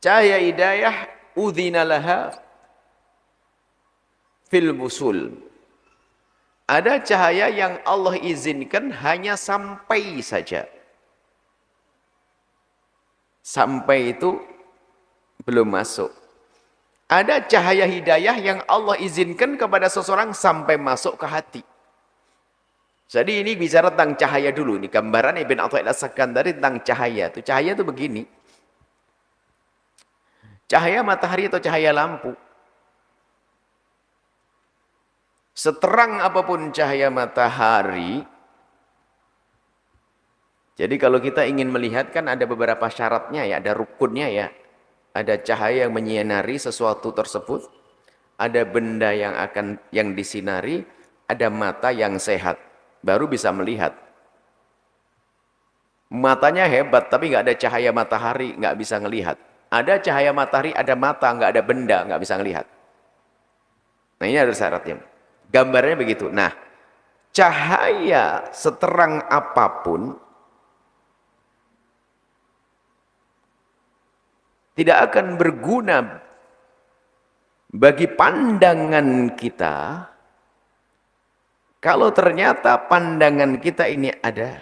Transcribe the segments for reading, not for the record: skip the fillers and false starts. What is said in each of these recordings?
Cahaya hidayah udzina laha fil wusul. Ada cahaya yang Allah izinkan hanya sampai saja. Sampai itu belum masuk. Ada cahaya hidayah yang Allah izinkan kepada seseorang sampai masuk ke hati. Jadi ini bicara tentang cahaya dulu. Ini gambaran Ibn Athaillah As-Sakandari tentang cahaya. Itu cahaya itu begini. Cahaya matahari atau cahaya lampu. Seterang apapun cahaya matahari. Jadi kalau kita ingin melihat kan ada beberapa syaratnya ya. Ada rukunnya ya. Ada cahaya yang menyinari sesuatu tersebut. Ada benda yang disinari. Ada mata yang sehat. Baru bisa melihat. Matanya hebat tapi nggak ada cahaya matahari, nggak bisa ngelihat. Ada cahaya matahari, ada mata, nggak ada benda, nggak bisa ngelihat. Nah ini ada syaratnya. Gambarnya begitu. Nah, cahaya seterang apapun tidak akan berguna bagi pandangan kita kalau ternyata pandangan kita ini ada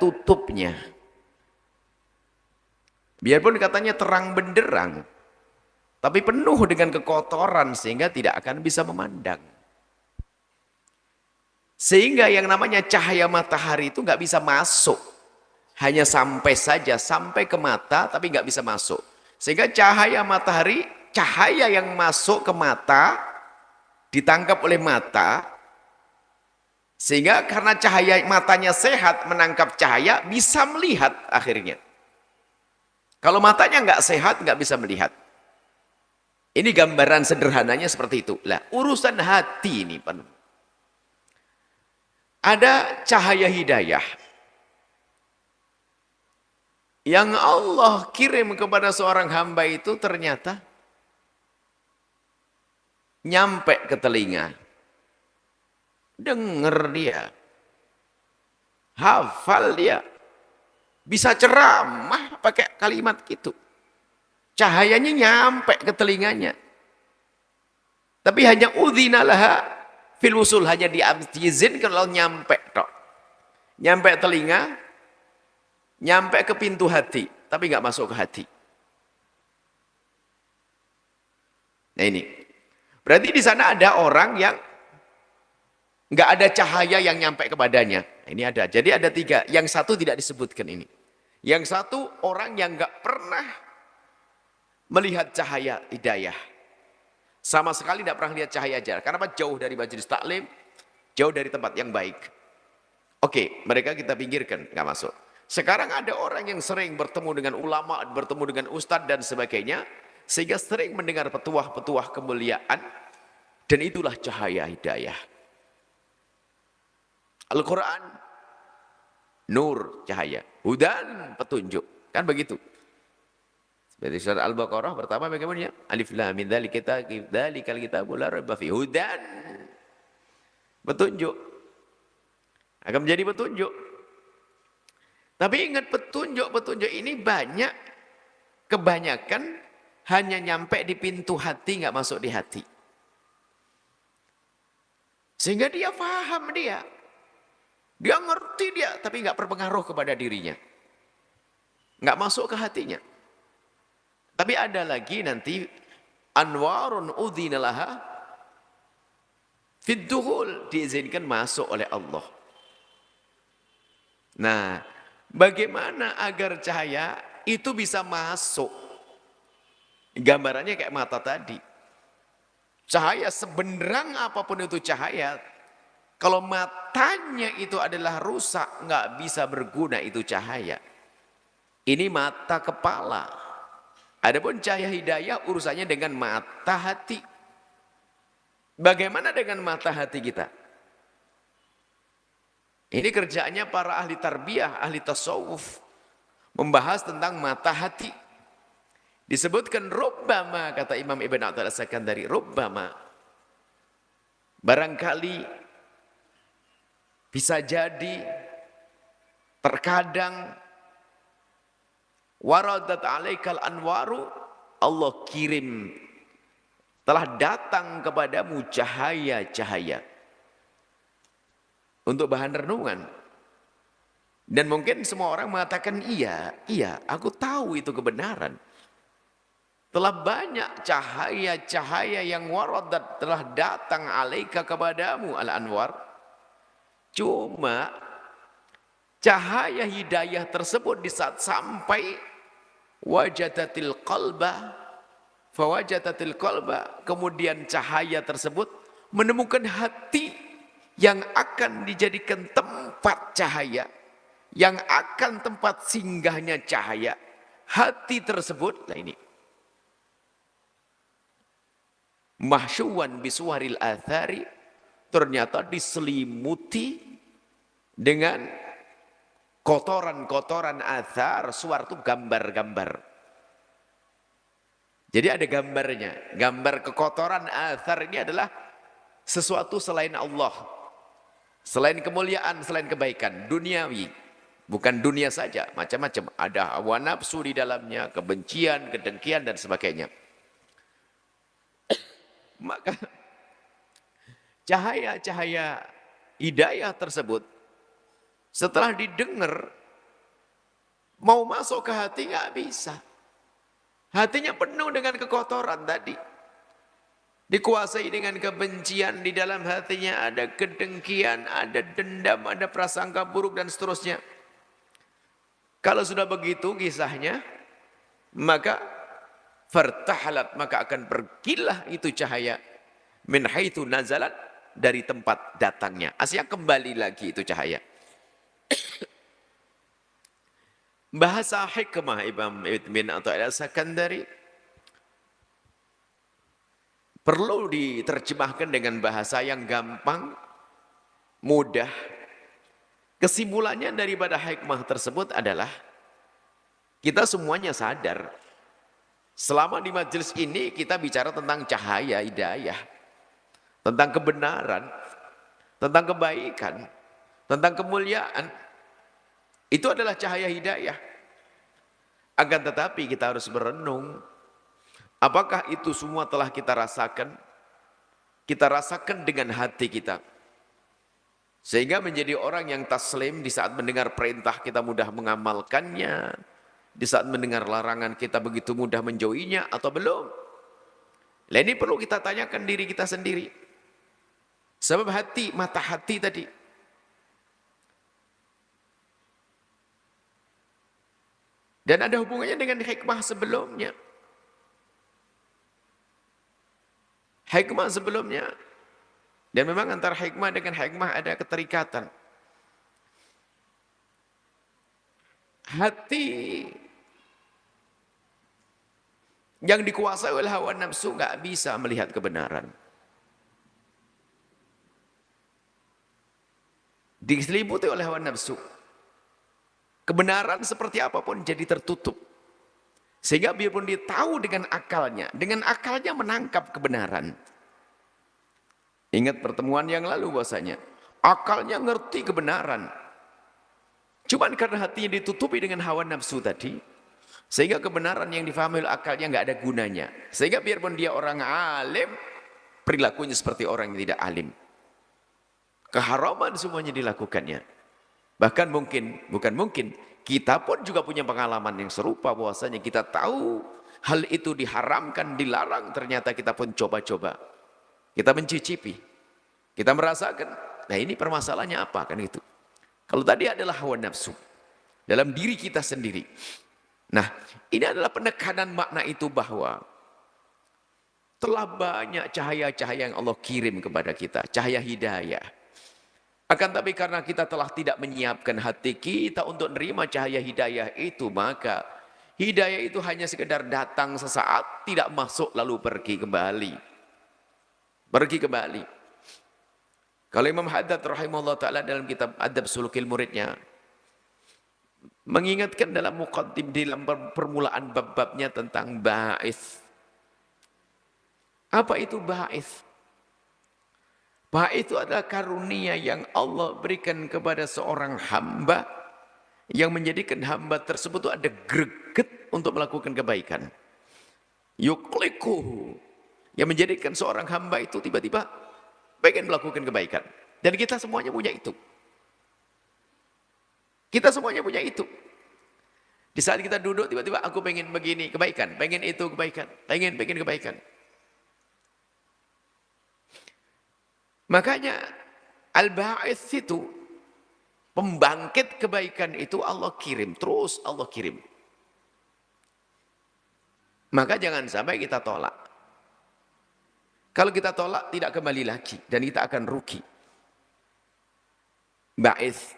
tutupnya. Biarpun katanya terang benderang, tapi penuh dengan kekotoran sehingga tidak akan bisa memandang. Sehingga yang namanya cahaya matahari itu nggak bisa masuk. Hanya sampai saja, sampai ke mata tapi nggak bisa masuk. Sehingga cahaya matahari, cahaya yang masuk ke mata, ditangkap oleh mata, sehingga karena cahaya matanya sehat menangkap cahaya bisa melihat akhirnya. Kalau matanya nggak sehat nggak bisa melihat. Ini gambaran sederhananya seperti itu. Lah urusan hati ini penuh. Ada cahaya hidayah yang Allah kirim kepada seorang hamba itu ternyata nyampe ke telinga. Dengar dia, hafal dia, bisa ceramah pakai kalimat gitu. Cahayanya nyampe ke telinganya. Tapi hanya udzina laha fil wusul, hanya diizinkan kalau nyampe tok. Nyampe telinga, nyampe ke pintu hati, tapi nggak masuk ke hati. Nah ini. Berarti di sana ada orang yang nggak ada cahaya yang nyampe kepadanya. Ini ada. Jadi ada tiga. Yang satu tidak disebutkan ini. Yang satu orang yang nggak pernah melihat cahaya hidayah. Sama sekali tidak pernah lihat cahaya ajar. Karena apa? Jauh dari majelis taklim, jauh dari tempat yang baik. Oke, mereka kita pinggirkan, nggak masuk. Sekarang ada orang yang sering bertemu dengan ulama, bertemu dengan ustadz dan sebagainya, sehingga sering mendengar petuah-petuah kemuliaan, dan itulah cahaya hidayah. Al-Quran, nur, cahaya. Hudan, petunjuk. Kan begitu. Seperti surat Al-Baqarah pertama bagaimana? Alif lam mim dzalikal kitabul la raiba fihi hudan. Petunjuk. Akan menjadi petunjuk. Tapi ingat petunjuk-petunjuk ini banyak, kebanyakan hanya nyampe di pintu hati, nggak masuk di hati. Sehingga dia paham dia. Dia ngerti dia, tapi nggak berpengaruh kepada dirinya. Nggak masuk ke hatinya. Tapi ada lagi nanti anwarun udzinalaha fid dukhul, diizinkan masuk oleh Allah. Nah, bagaimana agar cahaya itu bisa masuk? Gambarannya kayak mata tadi. Cahaya sebenderang apapun itu cahaya, kalau matanya itu adalah rusak, nggak bisa berguna itu cahaya. Ini mata kepala. Adapun cahaya hidayah urusannya dengan mata hati. Bagaimana dengan mata hati kita? Ini kerjaannya para ahli tarbiyah, ahli tasawuf. Membahas tentang mata hati. Disebutkan rubbama, kata Imam Ibn Athaillah As-Sakandari, rubbama. Barangkali bisa jadi terkadang Waradat alaikal anwaru, Allah kirim, telah datang kepadamu cahaya-cahaya untuk bahan renungan. Dan mungkin semua orang mengatakan iya, aku tahu itu kebenaran. Telah banyak cahaya-cahaya yang waradat, telah datang alaika kepadamu al-anwar. Cuma cahaya hidayah tersebut di saat sampai wajadatil qalba, fawajadatil qalba, kemudian cahaya tersebut menemukan hati yang akan dijadikan tempat cahaya, yang akan tempat singgahnya cahaya. Hati tersebut, nah ini, mahsyuwan bisuwaril athari, ternyata diselimuti dengan kotoran-kotoran athar. Suar itu gambar-gambar. Jadi ada gambarnya. Gambar kekotoran athar ini adalah sesuatu selain Allah, selain kemuliaan, selain kebaikan duniawi. Bukan dunia saja, macam-macam. Ada hawa nafsu di dalamnya, kebencian, kedengkian, dan sebagainya. Maka cahaya-cahaya hidayah tersebut setelah didengar, mau masuk ke hati nggak bisa. Hatinya penuh dengan kekotoran tadi. Dikuasai dengan kebencian, di dalam hatinya ada kedengkian, ada dendam, ada prasangka buruk, dan seterusnya. Kalau sudah begitu kisahnya, maka fartahalat, maka akan pergilah itu cahaya min haitsu nazalat, dari tempat datangnya. Aslinya kembali lagi itu cahaya. Bahasa hikmah Imam Ibn Athaillah Sakandari perlu diterjemahkan dengan bahasa yang gampang, mudah. Kesimpulannya daripada hikmah tersebut adalah kita semuanya sadar, selama di majelis ini kita bicara tentang cahaya hidayah, tentang kebenaran, tentang kebaikan, tentang kemuliaan. Itu adalah cahaya hidayah. Akan tetapi kita harus berenung, apakah itu semua telah kita rasakan? Kita rasakan dengan hati kita, sehingga menjadi orang yang taslim. Di saat mendengar perintah kita mudah mengamalkannya, di saat mendengar larangan kita begitu mudah menjauhinya, atau belum? Nah, ini perlu kita tanyakan diri kita sendiri. Sebab hati, mata hati tadi, dan ada hubungannya dengan hikmah sebelumnya. Hikmah sebelumnya. Dan memang antara hikmah dengan hikmah ada keterikatan. Hati yang dikuasai oleh hawa nafsu nggak bisa melihat kebenaran. Diselimuti oleh hawa nafsu. Kebenaran seperti apapun jadi tertutup. Sehingga biarpun dia tahu dengan akalnya menangkap kebenaran. Ingat pertemuan yang lalu bahwasanya akalnya ngerti kebenaran. Cuman karena hatinya ditutupi dengan hawa nafsu tadi, sehingga kebenaran yang difahami oleh akalnya nggak ada gunanya. Sehingga biarpun dia orang alim, perilakunya seperti orang yang tidak alim. Keharaman semuanya dilakukannya. Bahkan bukan mungkin, kita pun juga punya pengalaman yang serupa, bahwasanya kita tahu hal itu diharamkan, dilarang, ternyata kita pun coba-coba. Kita mencicipi, kita merasakan. Nah, ini permasalahannya apa kan itu? Kalau tadi adalah hawa nafsu dalam diri kita sendiri. Nah, ini adalah penekanan makna itu, bahwa telah banyak cahaya-cahaya yang Allah kirim kepada kita, cahaya hidayah. Akan tapi karena kita telah tidak menyiapkan hati kita untuk menerima cahaya hidayah itu, maka hidayah itu hanya sekedar datang sesaat, tidak masuk lalu pergi kembali. Pergi kembali. Kalau Imam Haddad rahimahullah ta'ala dalam kitab Adab Sulukil Muridnya, mengingatkan dalam muqaddim, dalam permulaan bab-babnya tentang ba'ith. Apa itu ba'ith? Ba'ith itu adalah karunia yang Allah berikan kepada seorang hamba yang menjadikan hamba tersebut itu ada greget untuk melakukan kebaikan. Yuklikuhu, yang menjadikan seorang hamba itu tiba-tiba pengen melakukan kebaikan. Dan kita semuanya punya itu. Kita semuanya punya itu. Di saat kita duduk tiba-tiba aku pengen begini kebaikan, pengen itu kebaikan, pengen kebaikan. Makanya al-ba'its itu, pembangkit kebaikan itu Allah kirim, terus Allah kirim. Maka jangan sampai kita tolak. Kalau kita tolak tidak kembali lagi dan kita akan rugi. Ba'its.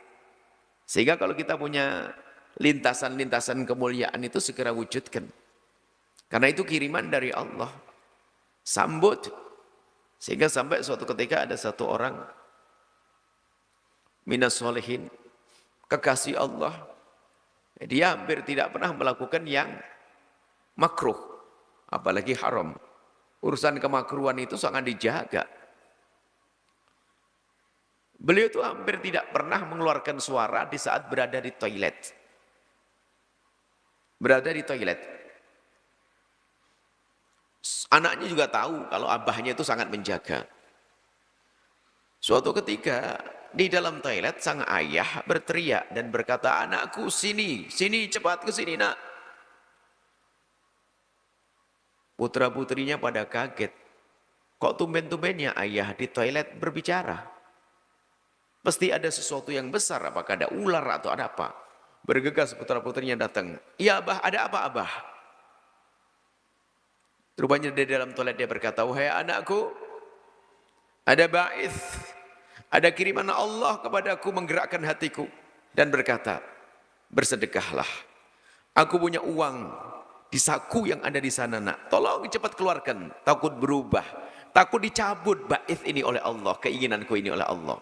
Sehingga kalau kita punya lintasan-lintasan kemuliaan itu segera wujudkan. Karena itu kiriman dari Allah. Sambut. Sehingga sampai suatu ketika ada satu orang minas solehin, kekasih Allah. Dia hampir tidak pernah melakukan yang makruh, apalagi haram. Urusan kemakruhan itu sangat dijaga. Beliau itu hampir tidak pernah mengeluarkan suara di saat berada di toilet. Berada di toilet. Anaknya juga tahu kalau abahnya itu sangat menjaga. Suatu ketika di dalam toilet sang ayah berteriak dan berkata, anakku sini, sini cepat ke sini nak. Putra-putrinya pada kaget. Kok tumben-tumbennya ayah di toilet berbicara? Pasti ada sesuatu yang besar, apakah ada ular atau ada apa? Bergegas putra-putrinya datang. Iya abah, ada apa abah? Rupanya di dalam toilet dia berkata, wahai anakku, ada ba'its, ada kiriman Allah kepadaku menggerakkan hatiku. Dan berkata, bersedekahlah. Aku punya uang di saku yang ada di sana nak. Tolong cepat keluarkan, takut berubah. Takut dicabut ba'its ini oleh Allah, keinginanku ini oleh Allah.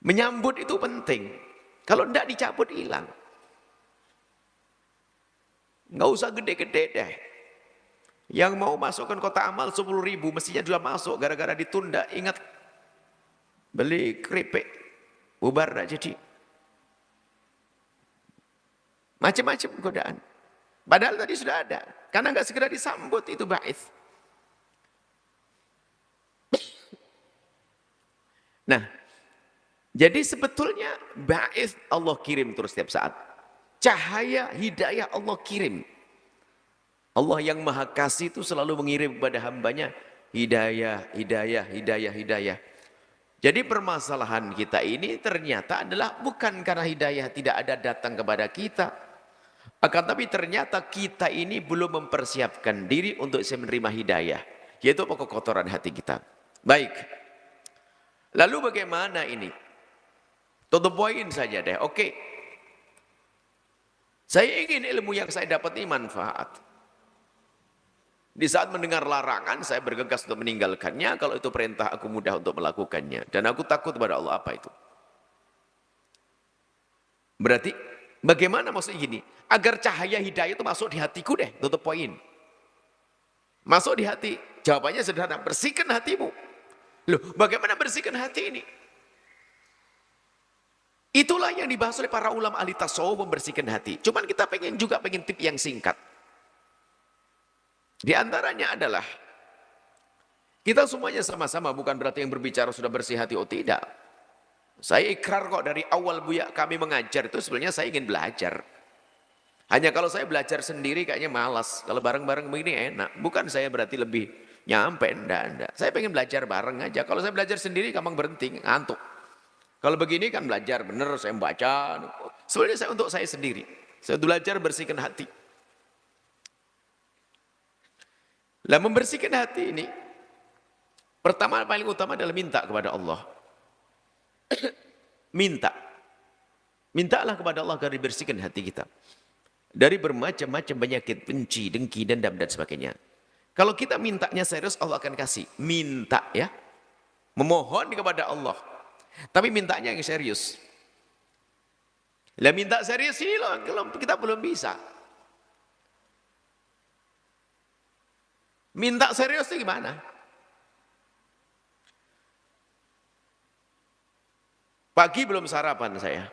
Menyambut itu penting. Kalau tidak dicabut hilang. Nggak usah gede-gede deh. Yang mau masukkan kota amal 10.000 mestinya sudah masuk. Gara-gara ditunda. Ingat. Beli keripik. Bubar tak jadi. Macam-macam godaan. Padahal tadi sudah ada. Karena nggak segera disambut itu ba'its. Nah. Jadi sebetulnya ba'its Allah kirim terus setiap saat. Cahaya hidayah Allah kirim. Allah yang maha kasih itu selalu mengirim kepada hambanya hidayah, hidayah, hidayah, hidayah. Jadi permasalahan kita ini ternyata adalah bukan karena hidayah tidak ada datang kepada kita. Akan tapi ternyata kita ini belum mempersiapkan diri untuk menerima hidayah. Yaitu kekotoran hati kita. Baik. Lalu bagaimana ini? To the point saja deh, oke. Saya ingin ilmu yang saya dapat ini manfaat. Di saat mendengar larangan, saya bergegas untuk meninggalkannya. Kalau itu perintah, aku mudah untuk melakukannya. Dan aku takut kepada Allah, apa itu? Berarti, bagaimana maksudnya gini? Agar cahaya hidayah itu masuk di hatiku deh, to the point. Masuk di hati. Jawabannya sederhana, bersihkan hatimu. Loh, bagaimana bersihkan hati ini? Itulah yang dibahas oleh para ulama ahli tasawuf membersihkan hati. Cuman kita pengen tip yang singkat. Di antaranya adalah kita semuanya sama-sama, bukan berarti yang berbicara sudah bersih hati, oh tidak. Saya ikrar kok dari awal Buya kami mengajar itu sebenarnya saya ingin belajar. Hanya kalau saya belajar sendiri kayaknya malas. Kalau bareng-bareng begini enak. Bukan saya berarti lebih nyampe, enggak. Saya pengen belajar bareng aja. Kalau saya belajar sendiri gampang berhenti, ngantuk. Kalau begini kan belajar benar, saya membaca. Sebenarnya saya untuk saya sendiri. Saya belajar bersihkan hati. Lah membersihkan hati ini, pertama paling utama adalah minta kepada Allah. Minta. Mintalah kepada Allah agar dibersihkan hati kita. Dari bermacam-macam penyakit, benci, dengki, dendam, dan sebagainya. Kalau kita mintanya serius, Allah akan kasih. Minta ya. Memohon kepada Allah. Tapi mintanya yang serius. Lah minta serius ini loh, kita belum bisa. Minta serius itu gimana? Pagi belum sarapan saya.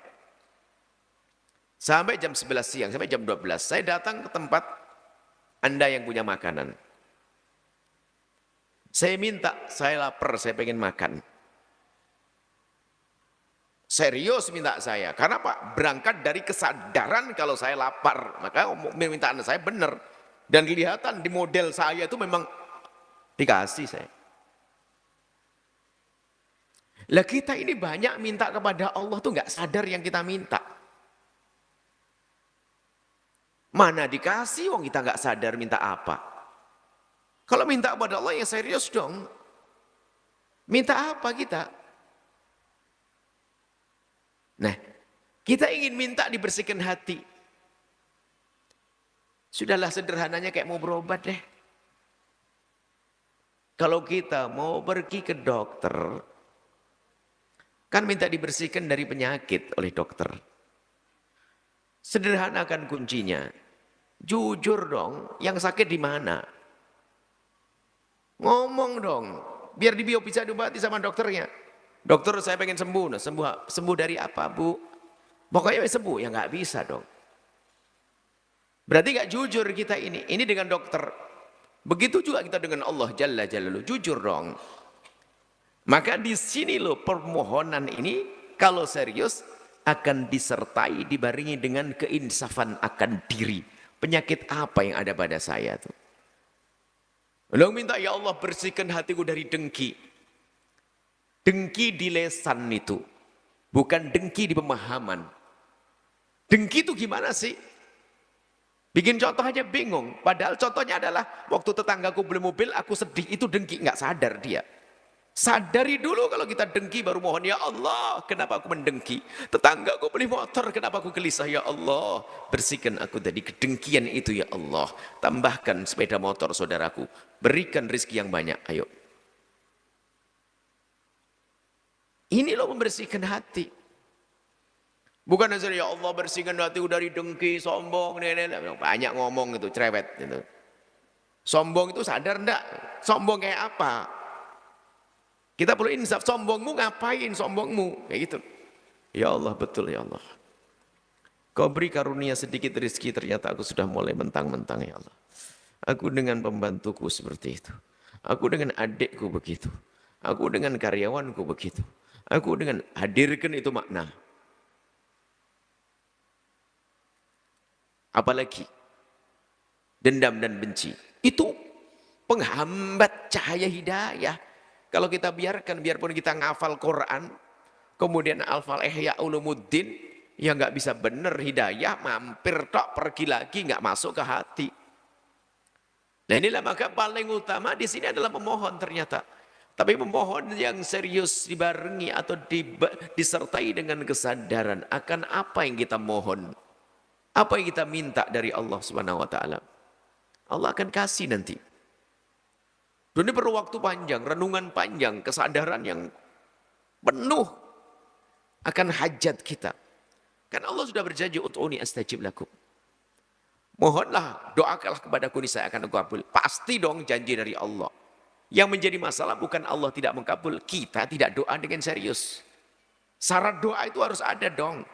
Sampai jam 11 siang, sampai jam 12. Saya datang ke tempat Anda yang punya makanan. Saya minta, saya lapar, saya pengen makan. Serius minta saya. Karena Pak, berangkat dari kesadaran kalau saya lapar. Maka permintaan saya benar. Dan kelihatan di model saya itu memang dikasih saya. Lah kita ini banyak minta kepada Allah tuh nggak sadar yang kita minta. Mana dikasih, wong kita nggak sadar minta apa. Kalau minta kepada Allah ya serius dong. Minta apa kita? Nah, kita ingin minta dibersihkan hati. Sudahlah sederhananya kayak mau berobat deh. Kalau kita mau pergi ke dokter, kan minta dibersihkan dari penyakit oleh dokter. Sederhanakan kuncinya. Jujur dong, yang sakit di mana? Ngomong dong, biar bisa diobati sama dokternya. Dokter saya pengen sembuh, nah, sembuh dari apa Bu? Pokoknya sembuh, ya nggak bisa dong. Berarti nggak jujur kita ini dengan dokter. Begitu juga kita dengan Allah Jalla Jalaluhu, jujur dong. Maka di sini loh permohonan ini kalau serius akan disertai dibarengi dengan keinsafan akan diri. Penyakit apa yang ada pada saya tuh? Lo minta ya Allah bersihkan hatiku dari dengki. Dengki di lesan itu, bukan dengki di pemahaman. Dengki itu gimana sih? Bikin contoh aja bingung. Padahal contohnya adalah waktu tetanggaku beli mobil, aku sedih, itu dengki, nggak sadar dia. Sadari dulu kalau kita dengki baru mohon, ya Allah, kenapa aku mendengki? Tetanggaku beli motor, kenapa aku gelisah? Ya Allah, bersihkan aku dari kedengkian itu ya Allah. Tambahkan sepeda motor saudaraku, berikan rezeki yang banyak, ayo. Ini loh membersihkan hati. Bukan saja ya Allah bersihkan hatiku dari dengki, sombong, banyak ngomong itu, cerewet gitu. Sombong itu sadar enggak? Sombong kayak apa? Kita perlu insaf, sombongmu ngapain sombongmu? Kayak gitu. Ya Allah betul ya Allah. Kau beri karunia sedikit rezeki, ternyata aku sudah mulai mentang-mentang ya Allah. Aku dengan pembantuku seperti itu. Aku dengan adikku begitu. Aku dengan karyawanku begitu. Aku dengan hadirkan itu makna. Apalagi dendam dan benci. Itu penghambat cahaya hidayah. Kalau kita biarpun kita ngafal Quran, kemudian hafal Ihya Ulumuddin, ya nggak bisa benar hidayah, mampir tok, pergi lagi, nggak masuk ke hati. Nah inilah maka paling utama di sini adalah memohon ternyata. Tapi memohon yang serius dibarengi atau disertai dengan kesadaran akan apa yang kita mohon. Apa yang kita minta dari Allah Subhanahu wa taala. Allah akan kasih nanti. Dan ini perlu waktu panjang, renungan panjang, kesadaran yang penuh akan hajat kita. Kan Allah sudah berjanji ut'uni astajib lakum. Mohonlah, doakanlah kepadaku niscaya akan aku kabul. Pasti dong janji dari Allah. Yang menjadi masalah bukan Allah tidak mengkabul, kita tidak doa dengan serius. Syarat doa itu harus ada dong.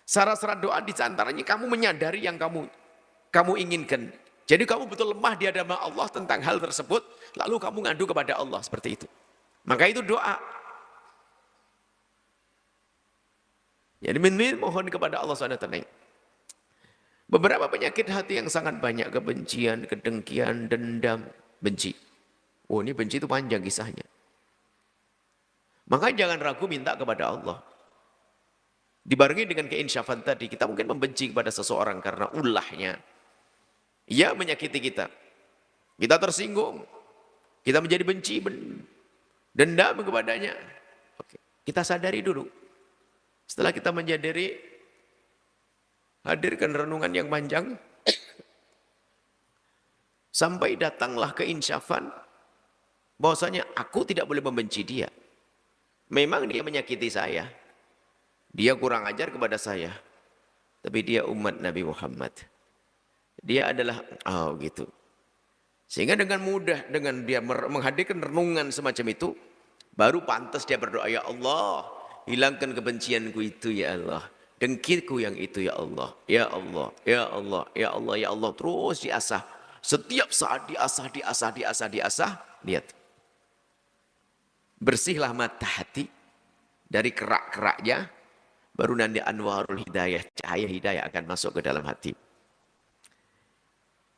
Syarat-syarat doa di antaranya kamu menyadari yang kamu inginkan. Jadi kamu betul lemah di hadapan Allah tentang hal tersebut, lalu kamu ngadu kepada Allah seperti itu. Maka itu doa. Jadi mohon kepada Allah SWT. Beberapa penyakit hati yang sangat banyak, kebencian, kedengkian, dendam, benci. Oh ini benci itu panjang kisahnya. Maka jangan ragu minta kepada Allah. Dibarengi dengan keinsyafan tadi, kita mungkin membenci kepada seseorang karena ulahnya. Ia menyakiti kita. Kita tersinggung. Kita menjadi benci, dendam kepadanya. Oke, kita sadari dulu. Setelah kita menyadari, hadirkan renungan yang panjang. Sampai datanglah keinsyafan. Bahwasanya aku tidak boleh membenci dia. Memang dia menyakiti saya. Dia kurang ajar kepada saya. Tapi dia umat Nabi Muhammad. Dia adalah, gitu. Sehingga dengan mudah, dengan dia menghadirkan renungan semacam itu, baru pantas dia berdoa, ya Allah, hilangkan kebencianku itu ya Allah. Dengkiku yang itu ya Allah. Ya Allah, ya Allah, ya Allah, ya Allah. Terus diasah. Setiap saat diasah, diasah, diasah, diasah. Lihat. Bersihlah mata hati dari kerak-keraknya. Baru nanti anwarul hidayah, cahaya hidayah akan masuk ke dalam hati.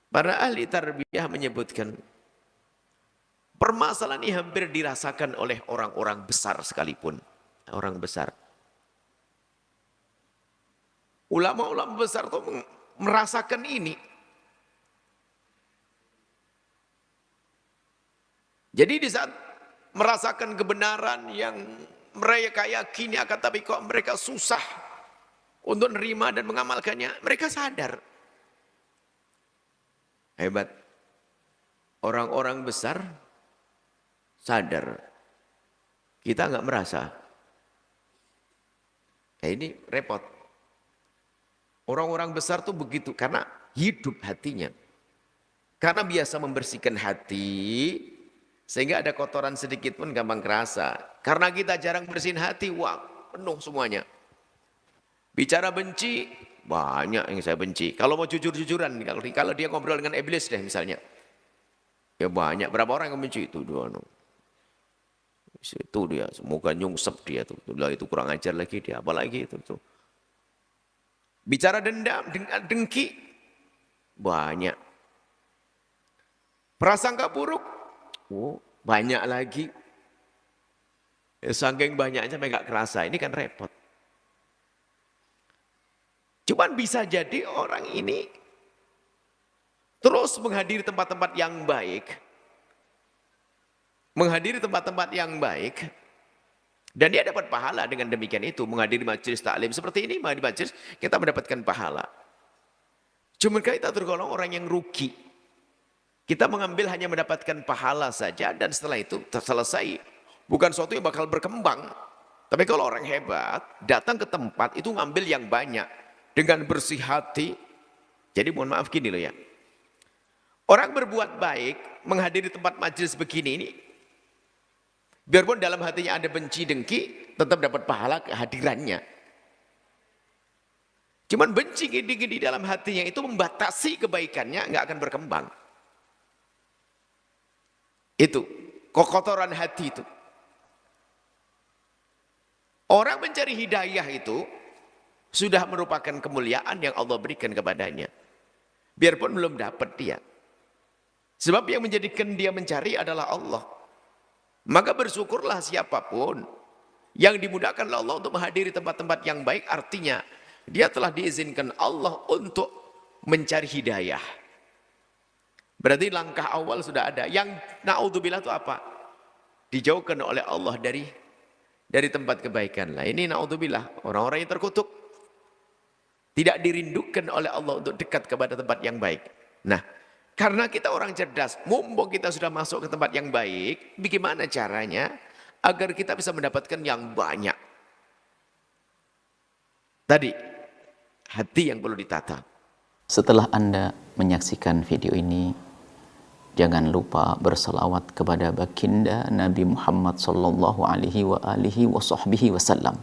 Para ahli tarbiyah menyebutkan, permasalahan ini hampir dirasakan oleh orang-orang besar sekalipun. Orang besar. Ulama-ulama besar itu merasakan ini. Jadi di saat merasakan kebenaran yang mereka yakini akan, tapi kok mereka susah untuk menerima dan mengamalkannya, mereka sadar. Hebat. Orang-orang besar sadar. Kita nggak merasa. Ini repot. Orang-orang besar tuh begitu karena hidup hatinya. Karena biasa membersihkan hati, sehingga ada kotoran sedikit pun gampang kerasa. Karena kita jarang bersihin hati, wah penuh semuanya. Bicara benci, banyak yang saya benci. Kalau mau jujur-jujuran, kalau dia ngobrol dengan iblis deh misalnya. Ya banyak, berapa orang yang benci itu? Dua, no. Itu dia, semoga nyungsep dia tuh. Itu kurang ajar lagi dia, apalagi itu tuh. Bicara dendam, dengki, banyak. Prasangka buruk, banyak lagi. Saking banyaknya sampai nggak kerasa, ini kan repot. Cuman bisa jadi orang ini terus menghadiri tempat-tempat yang baik. Menghadiri tempat-tempat yang baik. Dan dia dapat pahala dengan demikian itu. Menghadiri majelis taklim seperti ini, menghadiri majelis, kita mendapatkan pahala. Cuma kita tergolong orang yang rugi. Kita mengambil hanya mendapatkan pahala saja, dan setelah itu selesai. Bukan sesuatu yang bakal berkembang. Tapi kalau orang hebat, datang ke tempat itu ngambil yang banyak. Dengan bersih hati. Jadi mohon maaf gini loh ya. Orang berbuat baik, menghadiri tempat majelis begini ini, biarpun dalam hatinya ada benci dengki, tetap dapat pahala kehadirannya. Cuman benci gini-gini dalam hatinya itu membatasi kebaikannya, nggak akan berkembang. Itu kekotoran hati itu. Orang mencari hidayah itu sudah merupakan kemuliaan yang Allah berikan kepadanya. Biarpun belum dapat dia. Sebab yang menjadikan dia mencari adalah Allah. Maka bersyukurlah siapapun yang dimudahkan oleh Allah untuk menghadiri tempat-tempat yang baik, artinya dia telah diizinkan Allah untuk mencari hidayah. Berarti langkah awal sudah ada. Yang naudzubillah itu apa? Dijauhkan oleh Allah dari tempat kebaikan. Lah ini naudzubillah, orang-orang yang terkutuk. Tidak dirindukan oleh Allah untuk dekat kepada tempat yang baik. Nah, karena kita orang cerdas, mumpung kita sudah masuk ke tempat yang baik, bagaimana caranya agar kita bisa mendapatkan yang banyak? Tadi, hati yang perlu ditata. Setelah Anda menyaksikan video ini, jangan lupa berselawat kepada baginda Nabi Muhammad sallallahu alaihi wa alihi wa sahbihi wasallam.